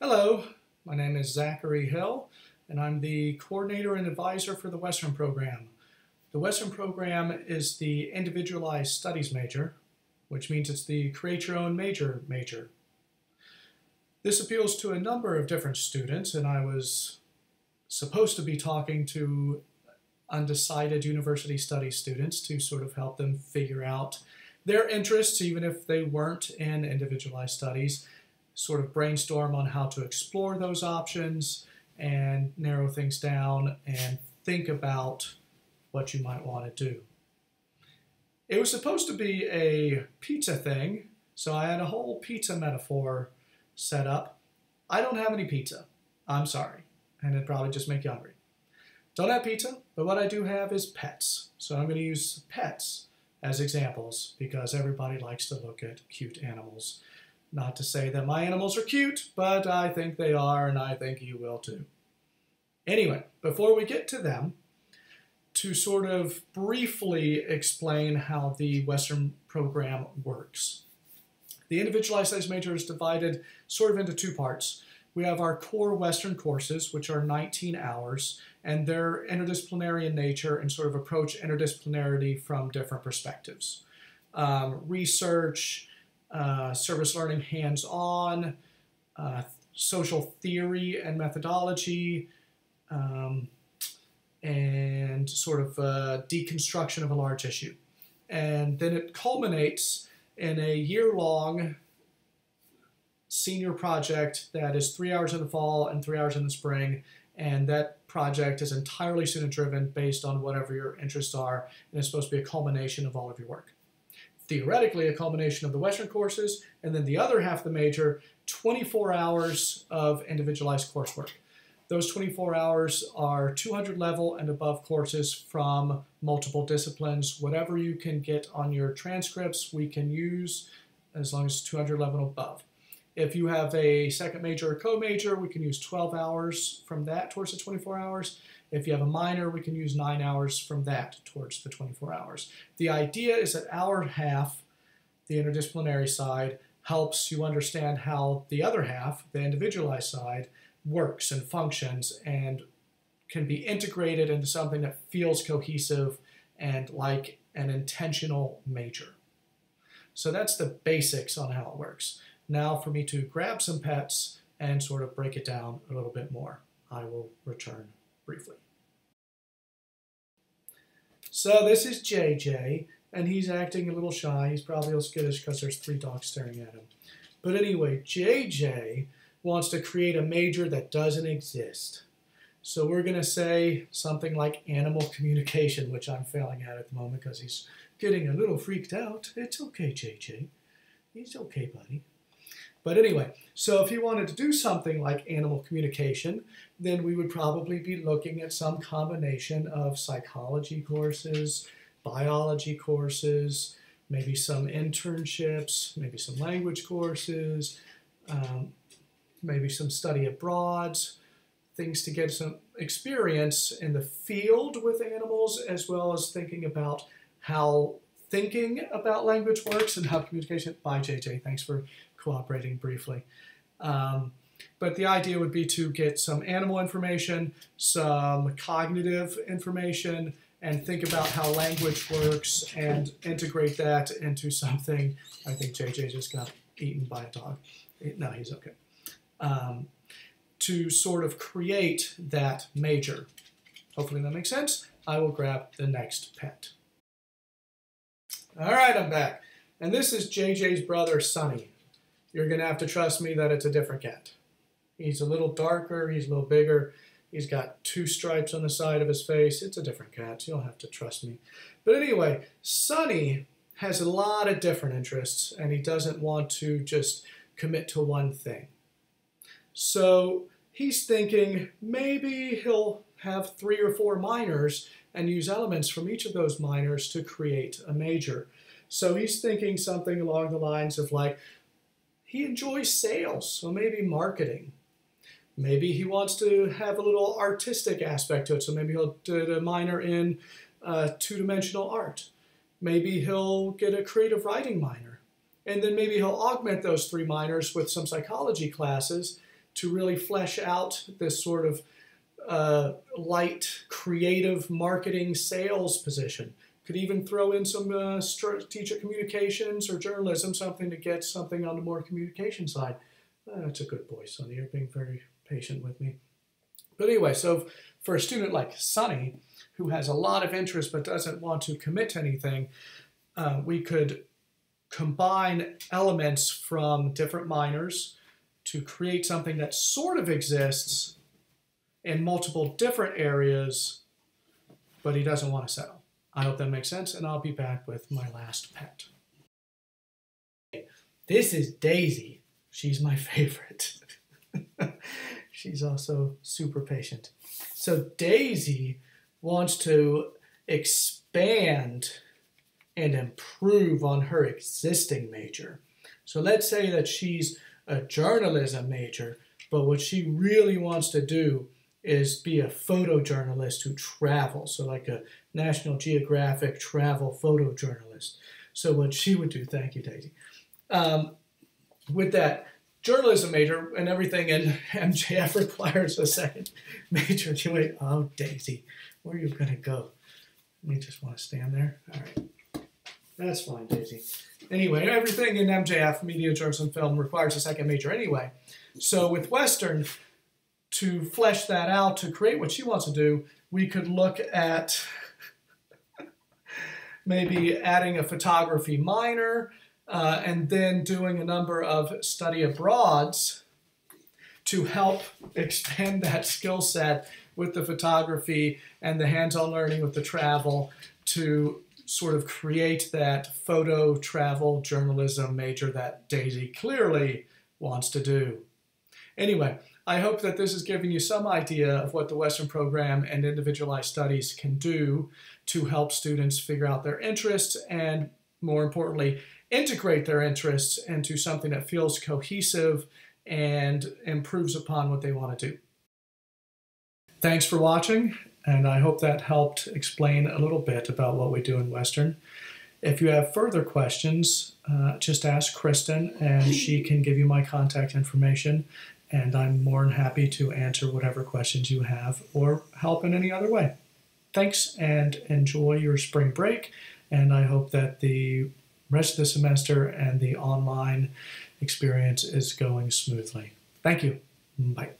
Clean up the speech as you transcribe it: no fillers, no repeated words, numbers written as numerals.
Hello, my name is Zachary Hill, and I'm the coordinator and advisor for the Western program. The Western program is the Individualized Studies major, which means it's the Create Your Own Major major. This appeals to a number of different students, and I was supposed to be talking to undecided university studies students to sort of help them figure out their interests, even if they weren't in individualized studies, sort of brainstorm on how to explore those options and narrow things down and think about what you might want to do. It was supposed to be a pizza thing, so I had a whole pizza metaphor set up. I don't have any pizza. I'm sorry, and it'd probably just make you hungry. Don't have pizza, but what I do have is pets. So I'm going to use pets as examples because everybody likes to look at cute animals. Not to say that my animals are cute, but I think they are, and I think you will too. Anyway, before we get to them, to sort of briefly explain how the Western program works. The Individualized Studies major is divided sort of into two parts. We have our core Western courses, which are 19 hours, and they're interdisciplinary in nature and sort of approach interdisciplinarity from different perspectives. Research, service learning hands-on, social theory and methodology, and sort of deconstruction of a large issue. And then it culminates in a year-long senior project that is 3 hours in the fall and 3 hours in the spring, and that project is entirely student-driven based on whatever your interests are, and it's supposed to be a culmination of all of your work. Theoretically, a culmination of the Western courses, and then the other half of the major, 24 hours of individualized coursework. Those 24 hours are 200 level and above courses from multiple disciplines. Whatever you can get on your transcripts, we can use as long as it's 200 level and above. If you have a second major or co-major, we can use 12 hours from that towards the 24 hours. If you have a minor, we can use 9 hours from that towards the 24 hours. The idea is that hour and a half, the interdisciplinary side, helps you understand how the other half, the individualized side, works and functions and can be integrated into something that feels cohesive and like an intentional major. So that's the basics on how it works. Now for me to grab some pets and sort of break it down a little bit more. I will return briefly. So this is JJ, and he's acting a little shy. He's probably a little skittish because there's 3 dogs staring at him. But anyway, JJ wants to create a major that doesn't exist. So we're going to say something like animal communication, which I'm failing at the moment because he's getting a little freaked out. It's okay, JJ. He's okay, buddy. But anyway, so if he wanted to do something like animal communication, then we would probably be looking at some combination of psychology courses, biology courses, maybe some internships, maybe some language courses, maybe some study abroads, things to get some experience in the field with animals, as well as thinking about how thinking about language works and how communication. Bye, JJ. Thanks for cooperating briefly. But the idea would be to get some animal information, some cognitive information, and think about how language works and integrate that into something. I think JJ just got eaten by a dog. No, he's okay. To sort of create that major. Hopefully that makes sense. I will grab the next pet. All right, I'm back. And this is JJ's brother, Sonny. You're going to have to trust me that it's a different cat. He's a little darker, he's a little bigger, he's got 2 stripes on the side of his face. It's a different cat, so you'll have to trust me. But anyway, Sonny has a lot of different interests, and he doesn't want to just commit to one thing. So he's thinking maybe he'll have 3 or 4 minors and use elements from each of those minors to create a major. So he's thinking something along the lines of like, he enjoys sales, so maybe marketing. Maybe he wants to have a little artistic aspect to it, so maybe he'll do a minor in 2-dimensional art. Maybe he'll get a creative writing minor. And then maybe he'll augment those 3 minors with some psychology classes to really flesh out this sort of light, creative marketing sales position. Could even throw in some strategic communications or journalism, something to get something on the more communication side. That's a good boy, Sonny. You're being very patient with me. But anyway, so for a student like Sonny, who has a lot of interest but doesn't want to commit to anything, we could combine elements from different minors to create something that sort of exists in multiple different areas, but he doesn't want to settle. I hope that makes sense, and I'll be back with my last pet. This is Daisy. She's my favorite. She's also super patient. So Daisy wants to expand and improve on her existing major. So let's say that she's a journalism major, but what she really wants to do is be a photojournalist who travels, so like a National Geographic travel photojournalist. So what she would do, thank you, Daisy, with that journalism major and everything in MJF requires a second major. You wait, oh, Daisy, where are you going to go? You just want to stand there? All right. That's fine, Daisy. Anyway, everything in MJF, media, journalism, film, requires a second major anyway. So with Western, to flesh that out, to create what she wants to do, we could look at maybe adding a photography minor, and then doing a number of study abroads to help expand that skill set with the photography and the hands-on learning with the travel to sort of create that photo travel journalism major that Daisy clearly wants to do. Anyway, I hope that this has given you some idea of what the Western program and Individualized Studies can do to help students figure out their interests and, more importantly, integrate their interests into something that feels cohesive and improves upon what they want to do. Thanks for watching, and I hope that helped explain a little bit about what we do in Western. If you have further questions, just ask Kristen, and she can give you my contact information, and I'm more than happy to answer whatever questions you have or help in any other way. Thanks, and enjoy your spring break, and I hope that the rest of the semester and the online experience is going smoothly. Thank you. Bye.